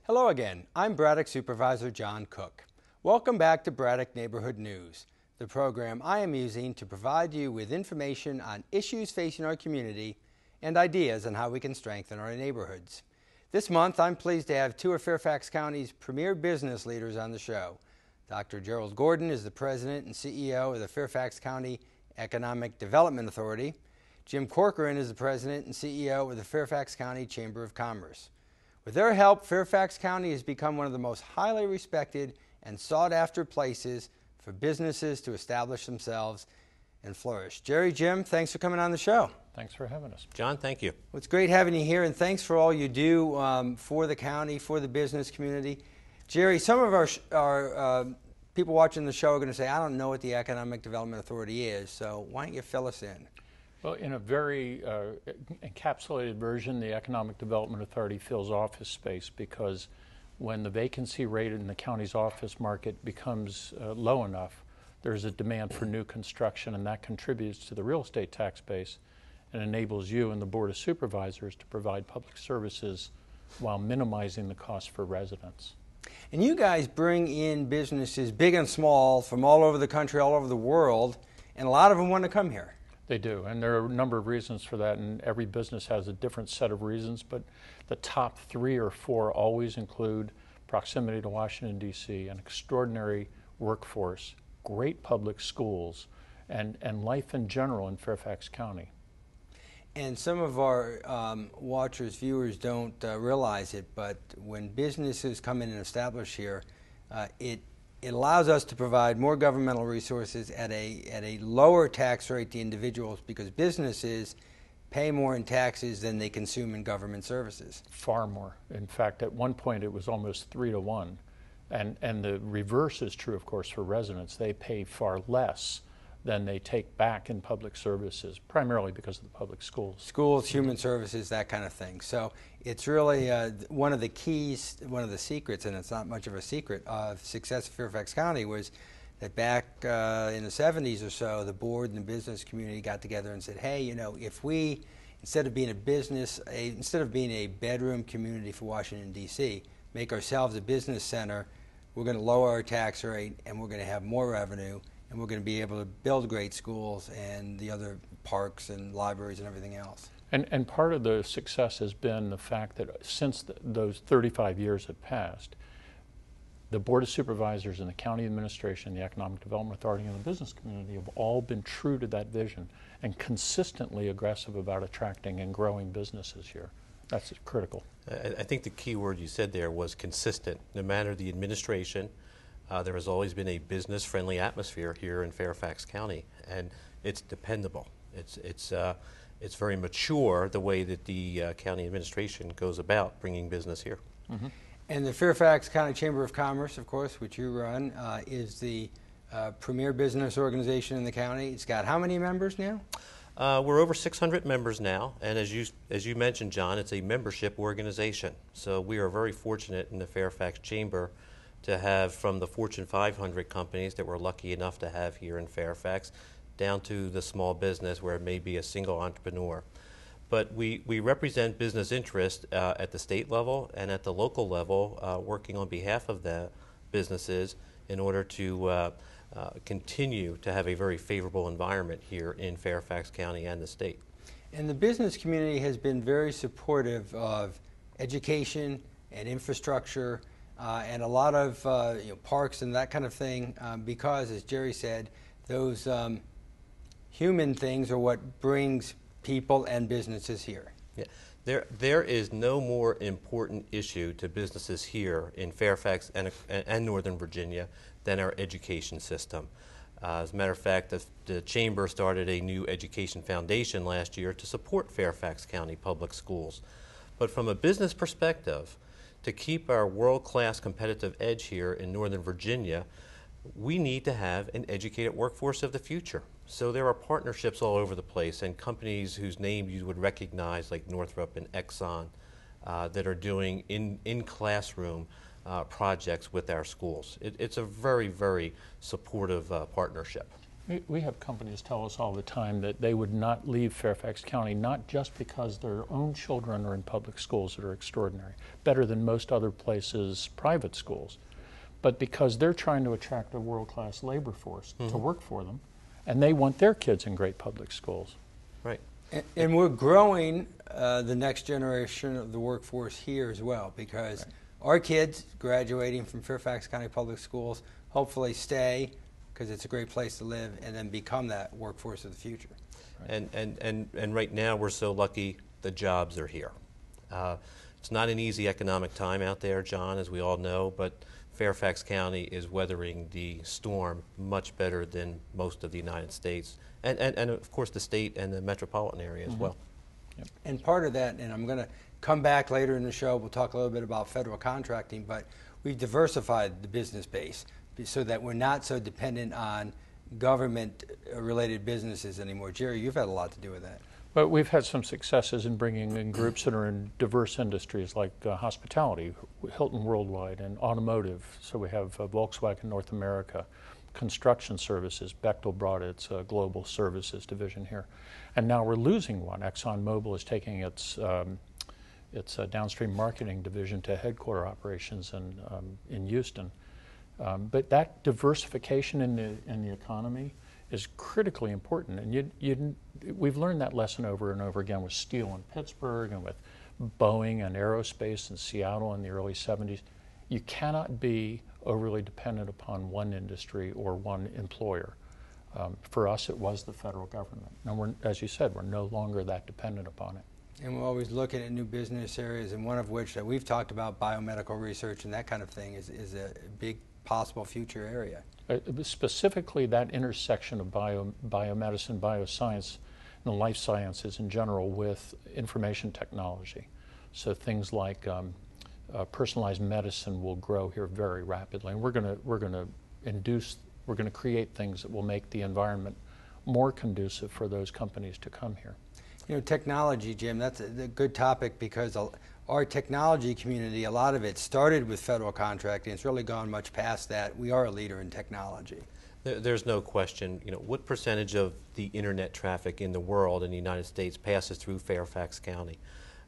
Hello again. I'm Braddock Supervisor John Cook. Welcome back to Braddock Neighborhood News, the program I am using to provide you with information on issues facing our community and ideas on how we can strengthen our neighborhoods. This month, I'm pleased to have two of Fairfax County's premier business leaders on the show. Dr. Gerald Gordon is the President and CEO of the Fairfax County Economic Development Authority. Jim Corcoran is the President and CEO of the Fairfax County Chamber of Commerce. With their help, Fairfax County has become one of the most highly respected and sought-after places for businesses to establish themselves and flourish. Jerry, Jim, thanks for coming on the show. Thanks for having us. John, thank you. Well, it's great having you here, and thanks for all you do for the county, for the business community. Jerry, some of our people watching the show are going to say, I don't know what the Economic Development Authority is, so why don't you fill us in? Well, in a very encapsulated version, the Economic Development Authority fills office space because when the vacancy rate in the county's office market becomes low enough, there's a demand for new construction, and that contributes to the real estate tax base and enables you and the Board of Supervisors to provide public services while minimizing the cost for residents. And you guys bring in businesses, big and small, from all over the country, all over the world, and a lot of them want to come here. They do, and there are a number of reasons for that, and every business has a different set of reasons, but the top 3 or 4 always include proximity to Washington, D.C., an extraordinary workforce, great public schools, and life in general in Fairfax County. And some of our watchers, viewers don't realize it, but when businesses come in and establish here, it allows us to provide more governmental resources at a lower tax rate to individuals because businesses pay more in taxes than they consume in government services. Far more. In fact, at one point it was almost 3 to 1. And the reverse is true, of course, for residents. They pay far less than they take back in public services, primarily because of the public schools. Schools, human services, that kind of thing. So it's really one of the keys, one of the secrets, and it's not much of a secret, of success of Fairfax County was that back in the 70s or so, the board and the business community got together and said, hey, you know, if we, instead of being instead of being a bedroom community for Washington, D.C., make ourselves a business center, we're going to lower our tax rate and we're going to have more revenue, and we're going to be able to build great schools and the other parks and libraries and everything else. And part of the success has been the fact that since those 35 years have passed, the Board of Supervisors and the County Administration, the Economic Development Authority, and the business community have all been true to that vision and consistently aggressive about attracting and growing businesses here. That's critical. I think the key word you said there was consistent. No matter the administration, there has always been a business-friendly atmosphere here in Fairfax County, and it's dependable. It's very mature the way that the county administration goes about bringing business here. Mm-hmm. And the Fairfax County Chamber of Commerce, of course, which you run, is the premier business organization in the county. It's got how many members now? We're over 600 members now, and as you mentioned, John, it's a membership organization. So we are very fortunate in the Fairfax Chamber to have from the Fortune 500 companies that we're lucky enough to have here in Fairfax down to the small business where it may be a single entrepreneur. But we represent business interest at the state level and at the local level, working on behalf of the businesses in order to continue to have a very favorable environment here in Fairfax County and the state. And the business community has been very supportive of education and infrastructure and a lot of parks and that kind of thing because, as Jerry said, those human things are what brings people and businesses here. Yeah. There is no more important issue to businesses here in Fairfax and Northern Virginia than our education system. As a matter of fact, the Chamber started a new education foundation last year to support Fairfax County public schools. But from a business perspective, to keep our world-class competitive edge here in Northern Virginia, we need to have an educated workforce of the future. So there are partnerships all over the place and companies whose names you would recognize like Northrop and Exxon that are doing in-classroom projects with our schools. It's a very, very supportive partnership. We have companies tell us all the time that they would not leave Fairfax County, not just because their own children are in public schools that are extraordinary, better than most other places' private schools, but because they're trying to attract a world-class labor force to work for them, and they want their kids in great public schools. Right. And we're growing the next generation of the workforce here as well, because our kids graduating from Fairfax County Public Schools hopefully stay, because it's a great place to live, and then become that workforce of the future. Right. And right now we're so lucky the jobs are here. It's not an easy economic time out there, John, as we all know, but Fairfax County is weathering the storm much better than most of the United States, and of course the state and the metropolitan area as well. Yep. And part of that, and I'm going to come back later in the show, we'll talk a little bit about federal contracting, but we've diversified the business base so that we're not so dependent on government-related businesses anymore. Jerry, you've had a lot to do with that. But we've had some successes in bringing in groups that are in diverse industries like hospitality, Hilton Worldwide, and automotive. So we have Volkswagen North America, construction services. Bechtel brought its global services division here. And now we're losing one. ExxonMobil is taking its downstream marketing division to headquarter operations in Houston. But that diversification in the economy is critically important, and we've learned that lesson over and over again with steel in Pittsburgh and with Boeing and aerospace in Seattle in the early 70s. You cannot be overly dependent upon one industry or one employer. For us, it was the federal government. And as you said, we're no longer that dependent upon it. And we're always looking at new business areas, and one of which that we've talked about, biomedical research and that kind of thing, is a big possible future area. Specifically, that intersection of biomedicine, bioscience, and the life sciences in general with information technology. So things like personalized medicine will grow here very rapidly, and we're going to create things that will make the environment more conducive for those companies to come here. You know, technology, Jim, that's a good topic, because our technology community, a lot of it started with federal contracting. It's really gone much past that. We are a leader in technology. There's no question. You know, what percentage of the internet traffic in the world in the United States passes through Fairfax County?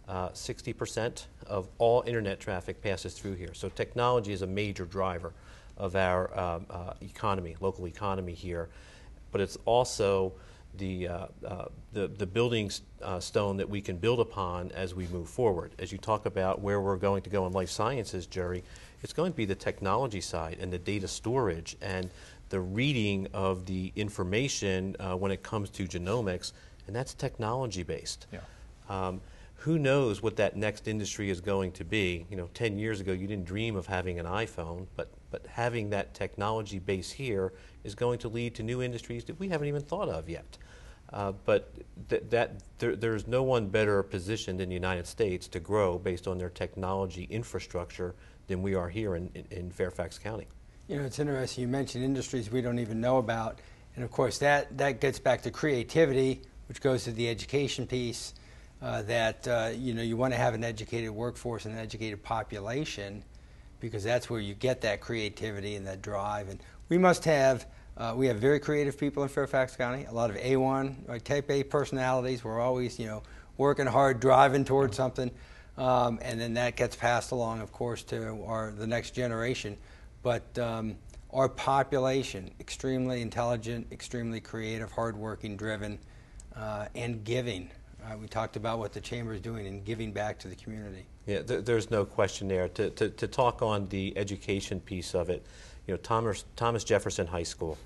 60% of all internet traffic passes through here. So technology is a major driver of our economy, local economy here. But it's also the building stone that we can build upon as we move forward. As you talk about where we're going to go in life sciences, Jerry, it's going to be the technology side and the data storage and the reading of the information when it comes to genomics, and that's technology based. Yeah. Who knows what that next industry is going to be? You know, 10 years ago you didn't dream of having an iPhone, but having that technology base here is going to lead to new industries that we haven't even thought of yet. But there's no one better positioned in the United States to grow based on their technology infrastructure than we are here in Fairfax County. You know, it's interesting. You mentioned industries we don't even know about, and of course that gets back to creativity, which goes to the education piece. You know, you want to have an educated workforce and an educated population, because that's where you get that creativity and that drive. And we must have, we have very creative people in Fairfax County, a lot of A1, like type A personalities. We're always, you know, working hard, driving towards something. And then that gets passed along, of course, to the next generation. But our population, extremely intelligent, extremely creative, hardworking, driven, and giving. We talked about what the Chamber is doing and giving back to the community. Yeah, there's no question there. To talk on the education piece of it, you know, Thomas Jefferson High School,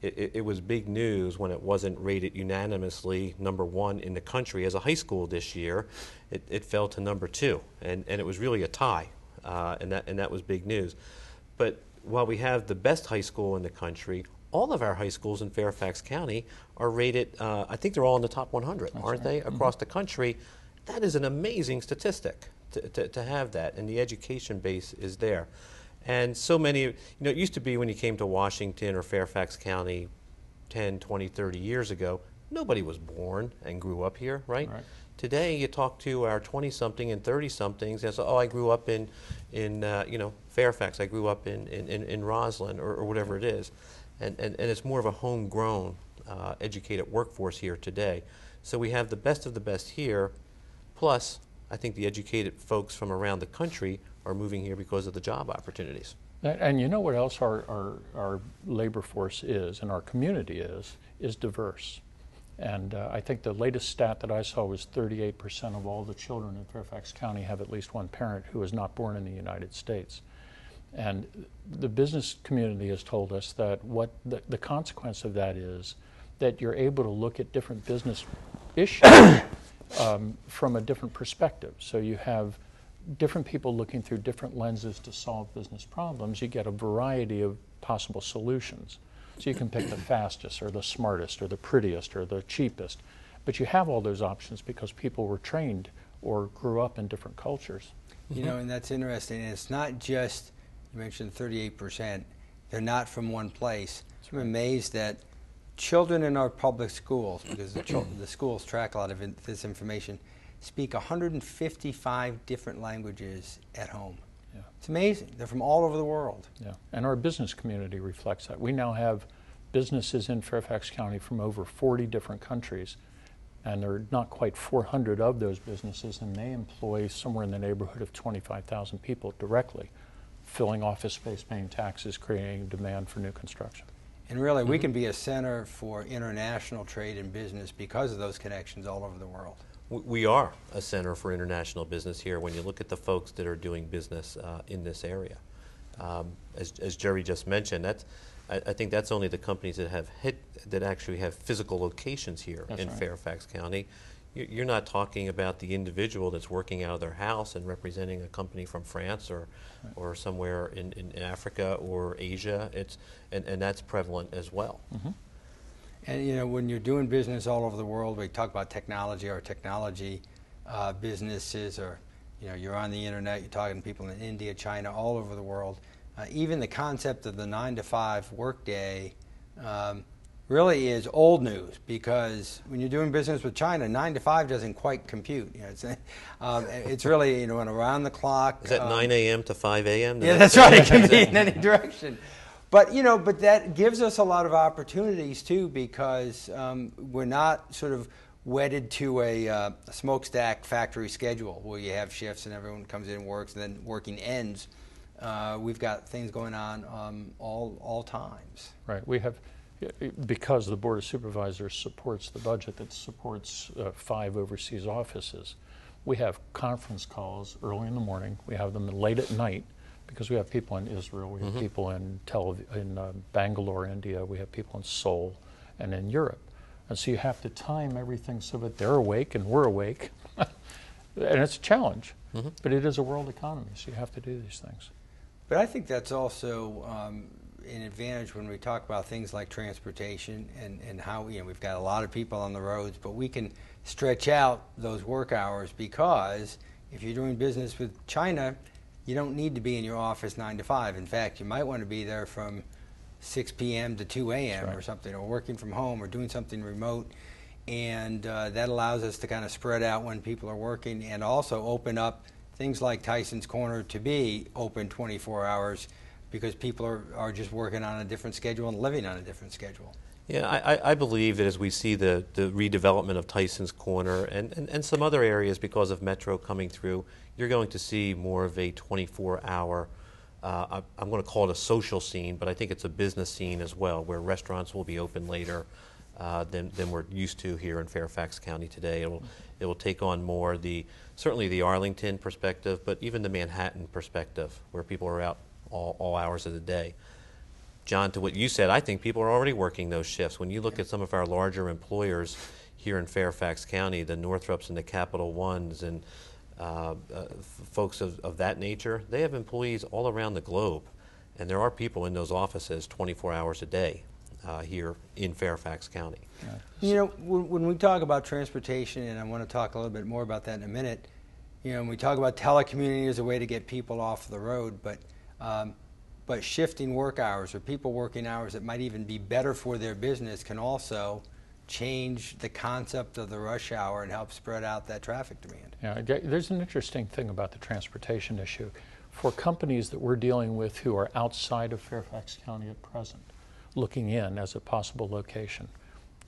it was big news when it wasn't rated unanimously #1 in the country as a high school this year. It fell to #2, and it was really a tie, and that was big news. But while we have the best high school in the country, all of our high schools in Fairfax County are rated, I think they're all in the top 100, aren't they, across the country? That is an amazing statistic to have that, and the education base is there. And so many, you know, it used to be when you came to Washington or Fairfax County 10, 20, 30 years ago, nobody was born and grew up here, right? Today, you talk to our 20-something and 30-somethings, and say, oh, I grew up in you know, Fairfax, I grew up in Roslyn, or whatever it is. and it's more of a homegrown, educated workforce here today. So we have the best of the best here, plus I think the educated folks from around the country are moving here because of the job opportunities. And you know what else our labor force is, and our community is diverse. And I think the latest stat that I saw was 38% of all the children in Fairfax County have at least one parent who is not born in the United States. And the business community has told us that what the consequence of that is that you're able to look at different business issues from a different perspective. So you have different people looking through different lenses to solve business problems. You get a variety of possible solutions. So you can pick the fastest or the smartest or the prettiest or the cheapest. But you have all those options because people were trained or grew up in different cultures. You know, and that's interesting. And it's not just, you mentioned 38%, they're not from one place. So I'm amazed that children in our public schools, because the schools track a lot of this information, speak 155 different languages at home. Yeah. It's amazing. They're from all over the world. Yeah, and our business community reflects that. We now have businesses in Fairfax County from over 40 different countries, and there are not quite 400 of those businesses, and they employ somewhere in the neighborhood of 25,000 people directly, filling office space, paying taxes, creating demand for new construction. And really, we can be a center for international trade and business because of those connections all over the world. We are a center for international business here when you look at the folks that are doing business in this area. As Jerry just mentioned, I think that's only the companies that actually have physical locations here in Fairfax County. You're not talking about the individual that's working out of their house and representing a company from France or somewhere in Africa or Asia. And that's prevalent as well. Mm-hmm. And you know, when you're doing business all over the world, we talk about technology, or technology businesses, or you know, you're on the internet, you're talking to people in India, China, all over the world. Even the concept of the 9-to-5 workday really is old news, because when you're doing business with China, 9 to 5 doesn't quite compute. You know, it's really, you know, an around the clock. Is that 9 a.m. to 5 a.m.? Yeah, that's right. It can be in any direction. But you know, but that gives us a lot of opportunities too, because we're not sort of wedded to a smokestack factory schedule where you have shifts and everyone comes in and works and then working ends. We've got things going on all times. Right. We have, because the Board of Supervisors supports the budget that supports 5 overseas offices, we have conference calls early in the morning. We have them late at night, because we have people in Israel, we have people in Bangalore, India, we have people in Seoul and in Europe. And so you have to time everything so that they're awake and we're awake. And it's a challenge, but it is a world economy, so you have to do these things. But I think that's also an advantage when we talk about things like transportation and how, you know, we've got a lot of people on the roads, but we can stretch out those work hours, because if you're doing business with China, you don't need to be in your office 9 to 5. In fact, you might want to be there from 6 p.m. to 2 a.m. or something, or working from home or doing something remote. And that allows us to kind of spread out when people are working, and also open up things like Tyson's Corner to be open 24 hours because people are just working on a different schedule and living on a different schedule. Yeah, I believe that as we see the redevelopment of Tyson's Corner and some other areas because of Metro coming through, you're going to see more of a 24-hour, I'm going to call it a social scene, but I think it's a business scene as well, where restaurants will be open later than we're used to here in Fairfax County today. It will take on more certainly the Arlington perspective, but even the Manhattan perspective, where people are out all hours of the day. John, to what you said, I think people are already working those shifts. When you look at some of our larger employers here in Fairfax County, the Northrops and the Capital Ones and folks of that nature, they have employees all around the globe. And there are people in those offices 24 hours a day here in Fairfax County. Yeah. You know, when we talk about transportation, and I want to talk a little bit more about that in a minute, you know, when we talk about telecommuting as a way to get people off the road, but shifting work hours, or people working hours that might even be better for their business, can also change the concept of the rush hour and help spread out that traffic demand. Yeah, there's an interesting thing about the transportation issue. For companies that we're dealing with who are outside of Fairfax County at present, looking in as a possible location.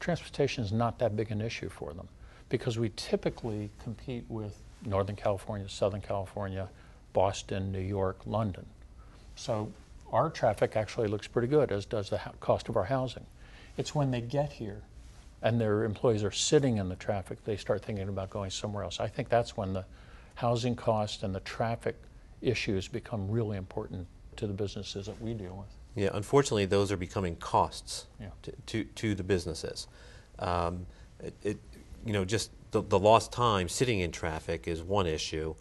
Transportation is not that big an issue for them because we typically compete with Northern California, Southern California, Boston, New York, London. So our traffic actually looks pretty good, as does the cost of our housing. It's when they get here and their employees are sitting in the traffic, they start thinking about going somewhere else. I think that's when the housing cost and the traffic issues become really important to the businesses that we deal with. Yeah, unfortunately, those are becoming costs Yeah. to the businesses. Just the lost time sitting in traffic is one issue.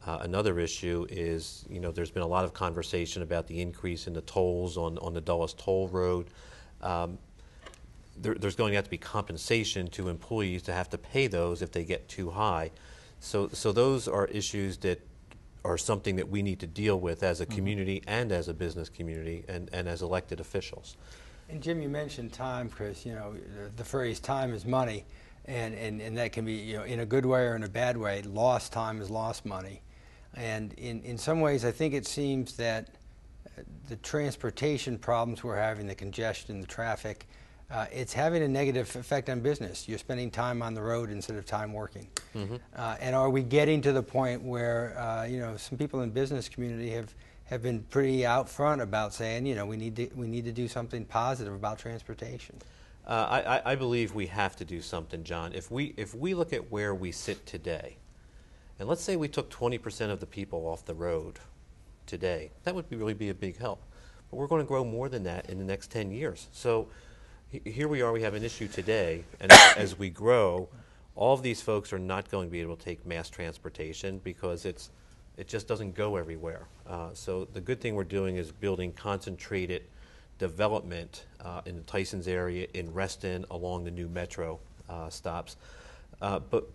Another issue is, there's been a lot of conversation about the increase in the tolls on the Dulles Toll Road. There's going to have to be compensation to employees to have to pay those if they get too high. So those are issues that are something that we need to deal with as a community and as a business community and as elected officials. And Jim, you mentioned time, Chris. The phrase "time is money," and that can be, in a good way or in a bad way. Lost time is lost money. And in some ways, I think it seems that the transportation problems we're having, the congestion, the traffic, it's having a negative effect on business. You're spending time on the road instead of time working. And are we getting to the point where, some people in the business community have been pretty out front about saying, we need to do something positive about transportation? I believe we have to do something, John. If we look at where we sit today, and let's say we took 20% of the people off the road today, that would really be a big help. But we're going to grow more than that in the next 10 years. So here we are, we have an issue today, and as we grow, all of these folks are not going to be able to take mass transportation because it just doesn't go everywhere. So the good thing we're doing is building concentrated development in the Tysons area, in Reston, along the new metro stops. But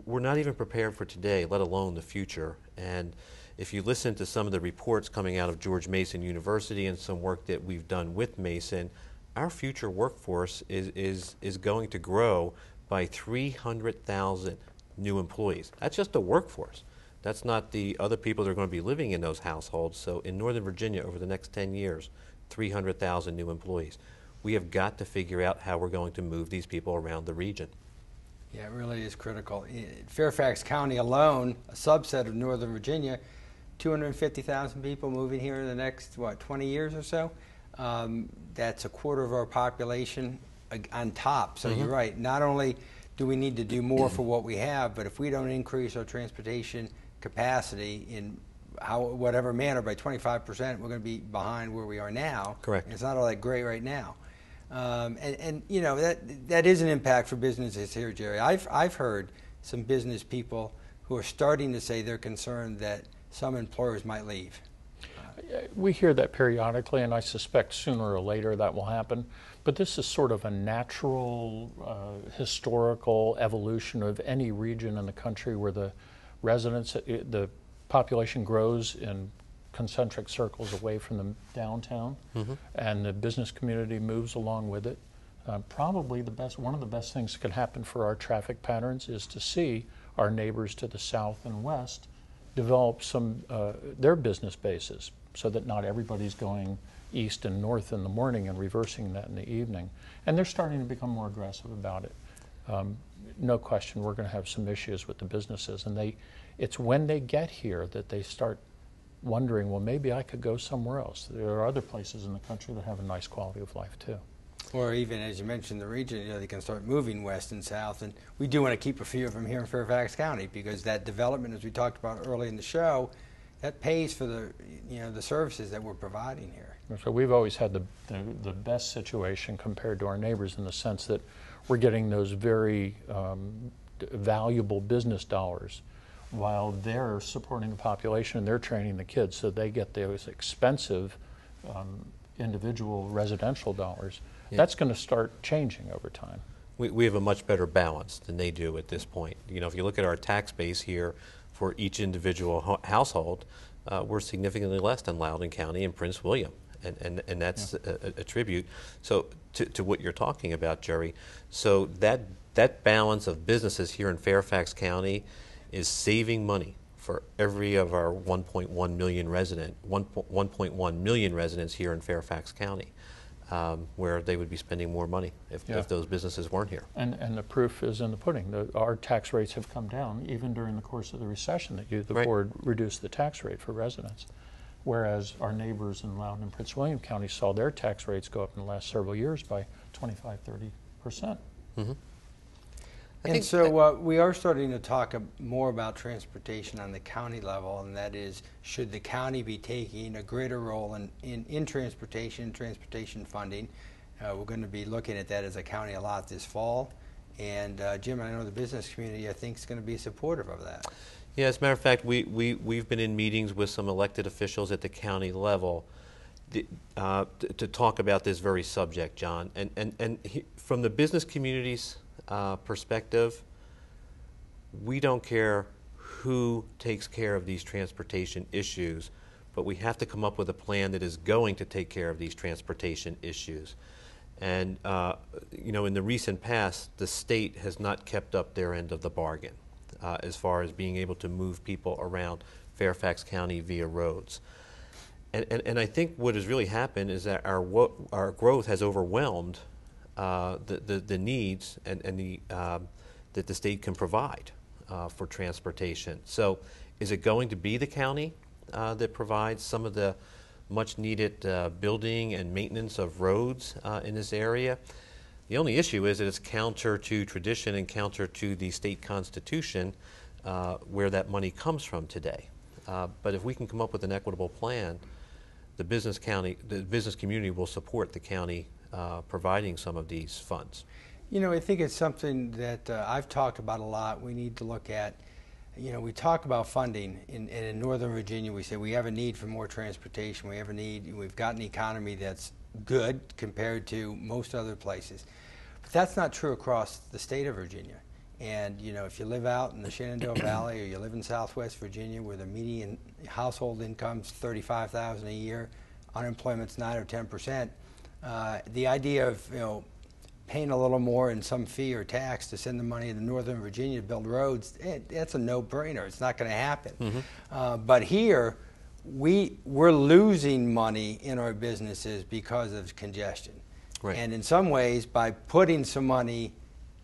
we're not even prepared for today, let alone the future. And if you listen to some of the reports coming out of George Mason University and some work that we've done with Mason, our future workforce is going to grow by 300,000 new employees. That's just the workforce. That's not the other people that are going to be living in those households. So in Northern Virginia, over the next 10 years, 300,000 new employees. We have got to figure out how we're going to move these people around the region. Yeah, it really is critical. In Fairfax County alone, a subset of Northern Virginia, 250,000 people moving here in the next, 20 years or so? That's a quarter of our population on top. So you're right. Not only do we need to do more for what we have, but if we don't increase our transportation capacity in whatever manner by 25%, we're going to be behind where we are now. Correct. And it's not all that great right now. That is an impact for businesses here, Jerry. I've heard some business people who are starting to say they're concerned that some employers might leave. We hear that periodically, and I suspect sooner or later that will happen. But this is sort of a natural, historical evolution of any region in the country where the the population grows in concentric circles away from the downtown, and the business community moves along with it. Probably one of the best things that could happen for our traffic patterns is to see our neighbors to the south and west develop their business bases, so that not everybody's going east and north in the morning and reversing that in the evening. And they're starting to become more aggressive about it. No question, we're going to have some issues with the businesses, and it's when they get here that they start wondering, well, maybe I could go somewhere else. There are other places in the country that have a nice quality of life too. Or even, as you mentioned, the region, they can start moving west and south. And we do want to keep a few of them here in Fairfax County, because that development, as we talked about early in the show, that pays for the services that we're providing here. So we've always had the best situation compared to our neighbors in the sense that we're getting those very valuable business dollars while they're supporting the population and they're training the kids, so they get those expensive individual residential dollars. Yeah. That's going to start changing over time. We have a much better balance than they do at this point. If you look at our tax base here for each individual household, we're significantly less than Loudoun County and Prince William. And that's a tribute to what you're talking about, Jerry. So that balance of businesses here in Fairfax County is saving money for every of our 1.1 million residents here in Fairfax County. where they would be spending more money if those businesses weren't here. And the proof is in the pudding. Our tax rates have come down even during the course of the recession that the board reduced the tax rate for residents. Whereas our neighbors in Loudoun and Prince William County saw their tax rates go up in the last several years by 25–30%. Mm-hmm. And so we are starting to talk more about transportation on the county level, and that is, should the county be taking a greater role in transportation funding? We're going to be looking at that as a county a lot this fall. And Jim, I know the business community, I think, is going to be supportive of that. Yeah, as a matter of fact, we've been in meetings with some elected officials at the county level to talk about this very subject, John. And from the business community's perspective, we don't care who takes care of these transportation issues, but we have to come up with a plan that is going to take care of these transportation issues. And in the recent past, the state has not kept up their end of the bargain as far as being able to move people around Fairfax County via roads. And I think what has really happened is that our growth has overwhelmed the needs that the state can provide for transportation. So is it going to be the county that provides some of the much needed building and maintenance of roads in this area? The only issue is that it's counter to tradition and counter to the state constitution where that money comes from today. But if we can come up with an equitable plan, the business community will support the county providing some of these funds. I think it's something that I've talked about a lot. We need to look at, we talk about funding in Northern Virginia. We say we have a need for more transportation. We've got an economy that's good compared to most other places. But that's not true across the state of Virginia. And, if you live out in the Shenandoah Valley or you live in Southwest Virginia where the median household income's $35,000 a year, unemployment's 9 or 10%, the idea of, paying a little more in some fee or tax to send the money to Northern Virginia to build roads, that's a no-brainer. It's not going to happen. Mm-hmm. But here, we're losing money in our businesses because of congestion. Right. And in some ways, by putting some money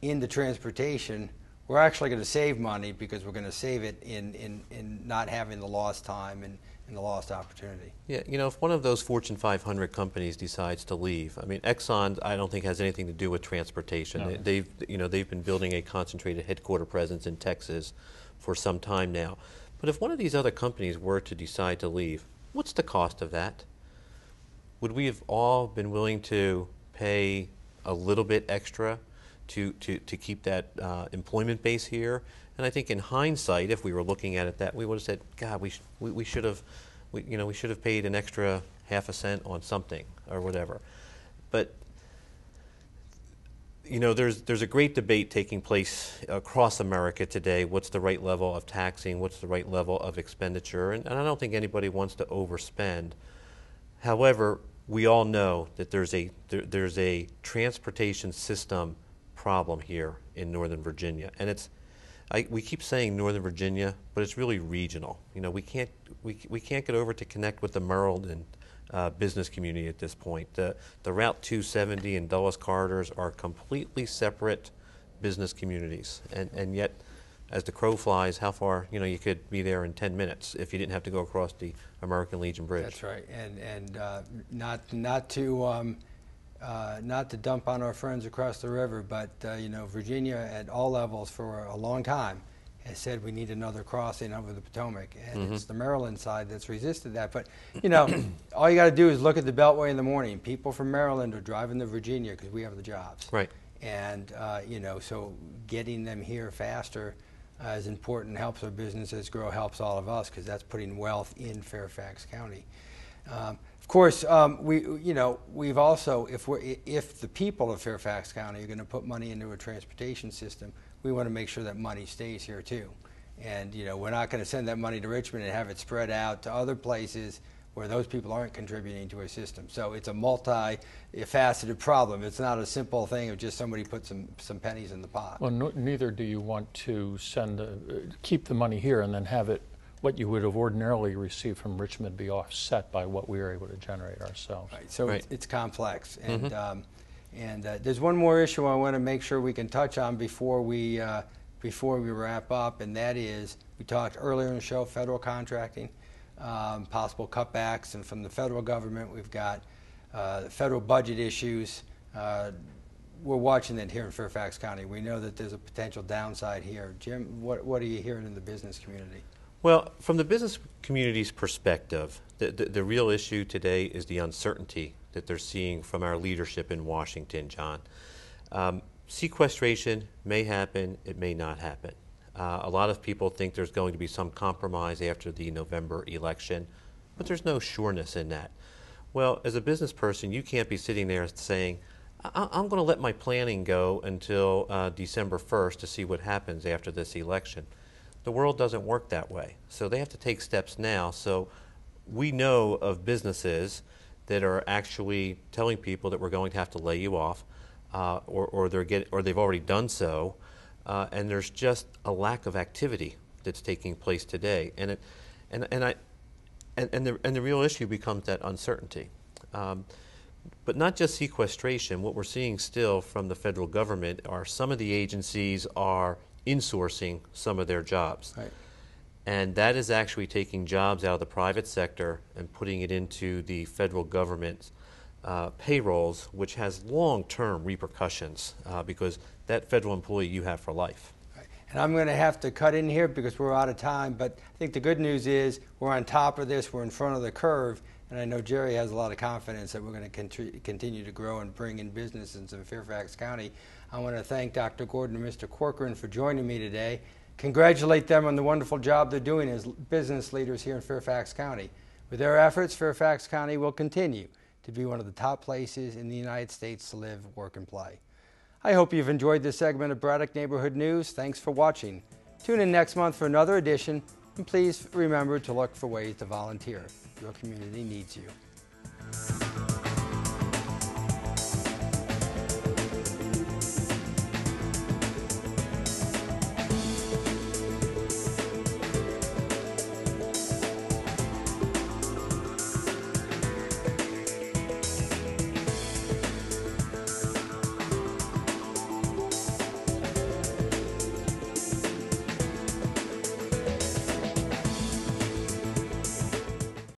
into transportation, we're actually going to save money because we're going to save it in not having the lost time and the lost opportunity. Yeah, if one of those Fortune 500 companies decides to leave, I mean, Exxon, I don't think has anything to do with transportation. No. They've been building a concentrated headquarter presence in Texas for some time now. But if one of these other companies were to decide to leave, what's the cost of that? Would we have all been willing to pay a little bit extra to keep that employment base here? And I think in hindsight, if we were looking at it that, we would have said, God, we should have paid an extra half a cent on something or whatever. But there's a great debate taking place across America today. What's the right level of taxing? What's the right level of expenditure? And I don't think anybody wants to overspend. However, we all know that there's a transportation system problem here in Northern Virginia, and we keep saying Northern Virginia, but it's really regional. We can't get over to connect with the Maryland business community at this point. The Route 270 and Dulles corridors are completely separate business communities, and yet, as the crow flies, how far you could be there in 10 minutes if you didn't have to go across the American Legion Bridge. That's right, and not to dump on our friends across the river, but Virginia at all levels for a long time has said we need another crossing over the Potomac, and mm-hmm. It's the Maryland side that's resisted that. But all you got to do is look at the Beltway in the morning. People from Maryland are driving to Virginia because we have the jobs. Right. And so getting them here faster is important. Helps our businesses grow. Helps all of us because that's putting wealth in Fairfax County. Of course, we've also, if the people of Fairfax County are going to put money into a transportation system, we want to make sure that money stays here too. And we're not going to send that money to Richmond and have it spread out to other places where those people aren't contributing to our system. So it's a multi-faceted problem. It's not a simple thing of just somebody put some pennies in the pot. Well, neither do you want to keep the money here and then have it what you would have ordinarily received from Richmond be offset by what we were able to generate ourselves. Right, so Right. it's complex. And, there's one more issue I want to make sure we can touch on before we wrap up, and that is, we talked earlier in the show, federal contracting, possible cutbacks, and from the federal government, we've got federal budget issues. We're watching it here in Fairfax County. We know that there's a potential downside here. Jim, what are you hearing in the business community? Well, from the business community's perspective, the real issue today is the uncertainty that they're seeing from our leadership in Washington, John. Sequestration may happen, it may not happen. A lot of people think there's going to be some compromise after the November election, but there's no sureness in that. Well, as a business person, you can't be sitting there saying, I'm going to let my planning go until December 1st to see what happens after this election. The world doesn't work that way. So they have to take steps now. So we know of businesses that are actually telling people that we're going to have to lay you off, or they've already done so, and there's just a lack of activity that's taking place today. And the real issue becomes that uncertainty. But not just sequestration. What we're seeing still from the federal government are some of the agencies are insourcing some of their jobs. Right. And that is actually taking jobs out of the private sector and putting it into the federal government's payrolls, which has long-term repercussions because that federal employee you have for life. Right. And I'm going to have to cut in here because we're out of time, but I think the good news is we're on top of this, we're in front of the curve, and I know Jerry has a lot of confidence that we're going to continue to grow and bring in business into Fairfax County. I want to thank Dr. Gordon and Mr. Corcoran for joining me today. Congratulate them on the wonderful job they're doing as business leaders here in Fairfax County. With their efforts, Fairfax County will continue to be one of the top places in the United States to live, work, and play. I hope you've enjoyed this segment of Braddock Neighborhood News. Thanks for watching. Tune in next month for another edition, and please remember to look for ways to volunteer. Your community needs you.